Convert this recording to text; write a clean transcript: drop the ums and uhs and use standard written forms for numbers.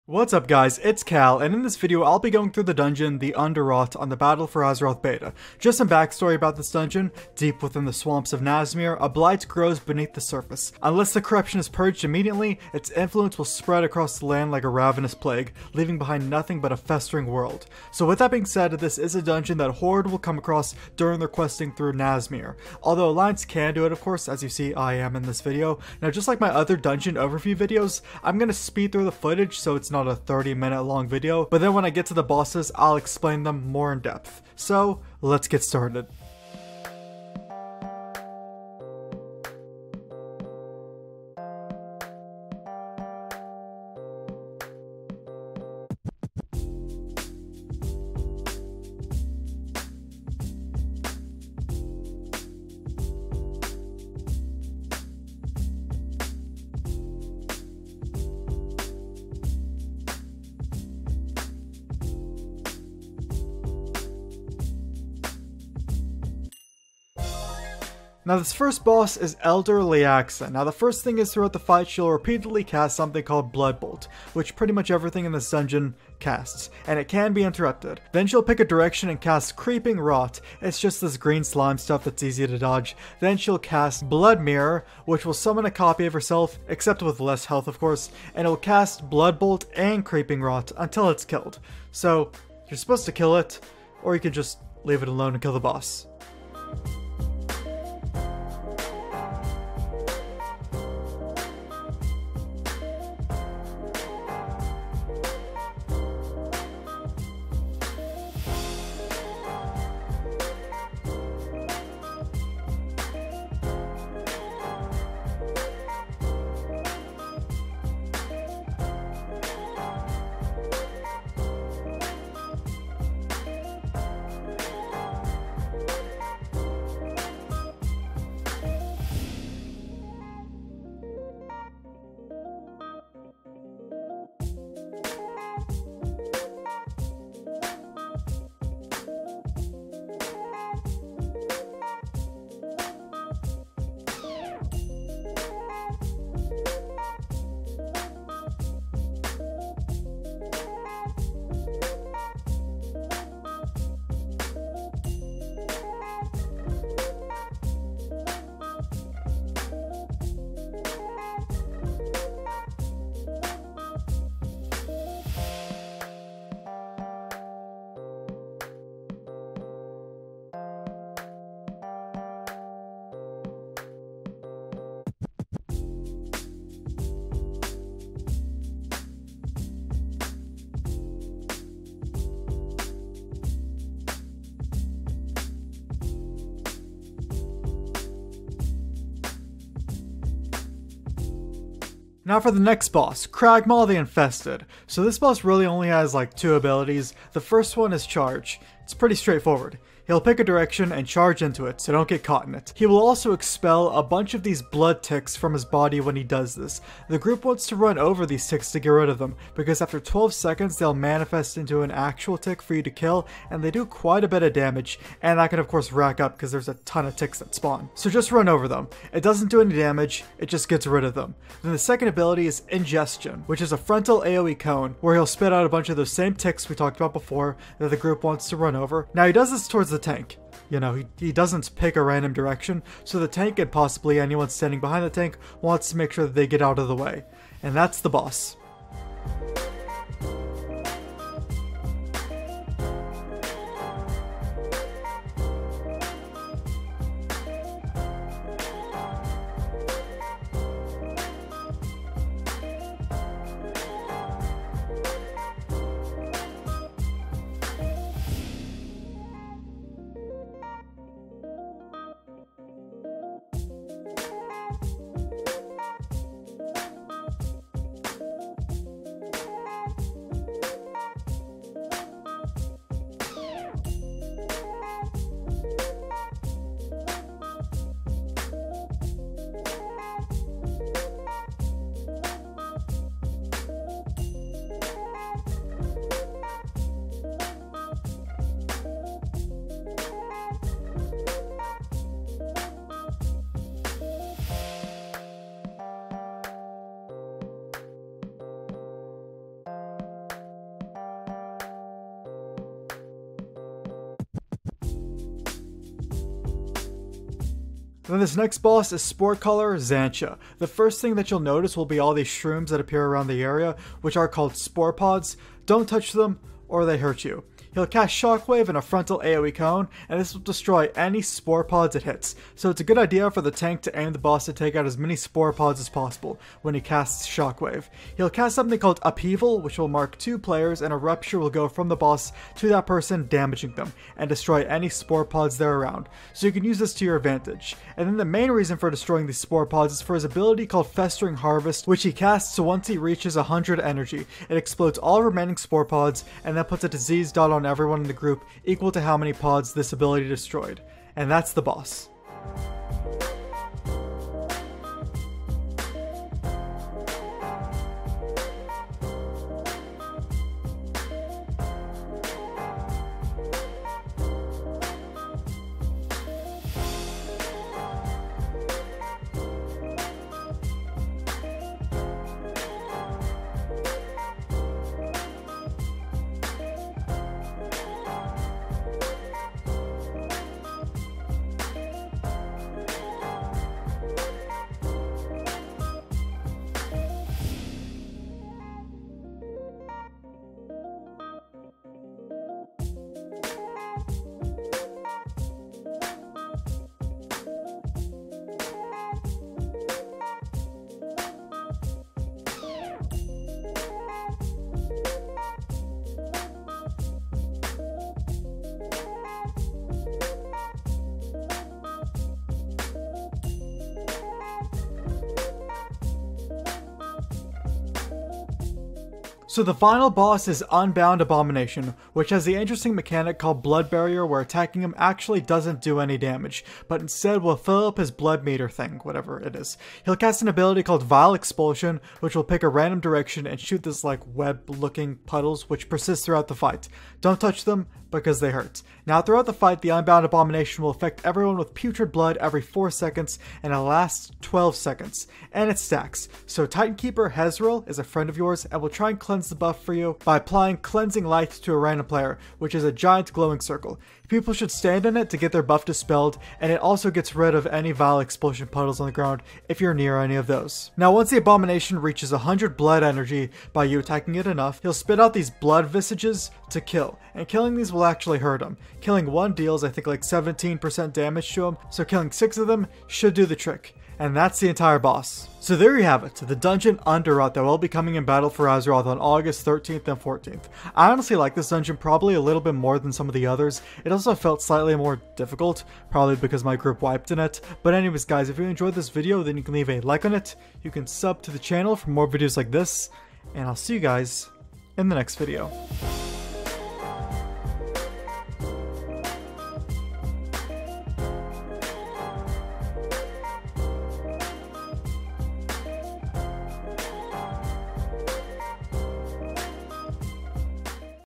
What's up guys, it's Cal, and in this video I'll be going through the dungeon, the Underrot, on the Battle for Azeroth beta. Just some backstory about this dungeon: deep within the swamps of Nazmir, a blight grows beneath the surface. Unless the corruption is purged immediately, its influence will spread across the land like a ravenous plague, leaving behind nothing but a festering world. So with that being said, this is a dungeon that Horde will come across during their questing through Nazmir. Although Alliance can do it, of course, as you see I am in this video. Now, just like my other dungeon overview videos, I'm gonna speed through the footage so it's not a 30-minute long video, but then when I get to the bosses, I'll explain them more in depth. So, let's get started. Now this first boss is Elder Liaxa. Now the first thing is, throughout the fight she'll repeatedly cast something called Blood Bolt, which pretty much everything in this dungeon casts, and it can be interrupted. Then she'll pick a direction and cast Creeping Rot. It's just this green slime stuff that's easy to dodge. Then she'll cast Blood Mirror, which will summon a copy of herself, except with less health of course, and it'll cast Blood Bolt and Creeping Rot until it's killed. So you're supposed to kill it, or you can just leave it alone and kill the boss. Now for the next boss, MultiInfested. So this boss really only has like two abilities. The first one is Charge. It's pretty straightforward. He'll pick a direction and charge into it, so don't get caught in it. He will also expel a bunch of these blood ticks from his body when he does this. The group wants to run over these ticks to get rid of them, because after 12 seconds they'll manifest into an actual tick for you to kill, and they do quite a bit of damage, and that can of course rack up because there's a ton of ticks that spawn. So just run over them. It doesn't do any damage, it just gets rid of them. Then the second ability is Ingestion, which is a frontal AoE cone, where he'll spit out a bunch of those same ticks we talked about before that the group wants to run over. Now he does this towards the tank. You know, he doesn't pick a random direction, so the tank and possibly anyone standing behind the tank wants to make sure that they get out of the way. And that's the boss. Then this next boss is Spore Color Ancha. The first thing that you'll notice will be all these shrooms that appear around the area, which are called spore pods. Don't touch them or they hurt you. He'll cast Shockwave and a frontal AoE cone, and this will destroy any spore pods it hits, so it's a good idea for the tank to aim the boss to take out as many spore pods as possible when he casts Shockwave. He'll cast something called Upheaval, which will mark 2 players, and a rupture will go from the boss to that person, damaging them, and destroy any spore pods they're around, so you can use this to your advantage. And then the main reason for destroying these spore pods is for his ability called Festering Harvest, which he casts once he reaches 100 energy. It explodes all remaining spore pods, and then puts a disease dot on everyone in the group equal to how many pods this ability destroyed. And that's the boss. So the final boss is Unbound Abomination, which has the interesting mechanic called Blood Barrier, where attacking him actually doesn't do any damage, but instead will fill up his blood meter thing, whatever it is. He'll cast an ability called Vile Expulsion, which will pick a random direction and shoot this like web-looking puddles which persist throughout the fight. Don't touch them because they hurt. Now throughout the fight, the Unbound Abomination will affect everyone with putrid blood every 4 seconds, and it lasts 12 seconds, and it stacks. So Titan Keeper Hezrel is a friend of yours and will try and cleanse the buff for you by applying Cleansing Light to a random player, which is a giant glowing circle. People should stand in it to get their buff dispelled, and it also gets rid of any Vile Expulsion puddles on the ground if you're near any of those. Now once the Abomination reaches 100 blood energy by you attacking it enough, he'll spit out these blood visages to kill, and killing these will actually hurt him. Killing one deals I think like 17% damage to him, so killing 6 of them should do the trick. And that's the entire boss. So there you have it, the dungeon Underrot that will be coming in battle for Azeroth on August 13th and 14th. I honestly like this dungeon probably a little bit more than some of the others. It also felt slightly more difficult, probably because my group wiped in it. But anyways guys, if you enjoyed this video, then you can leave a like on it, you can sub to the channel for more videos like this, and I'll see you guys in the next video.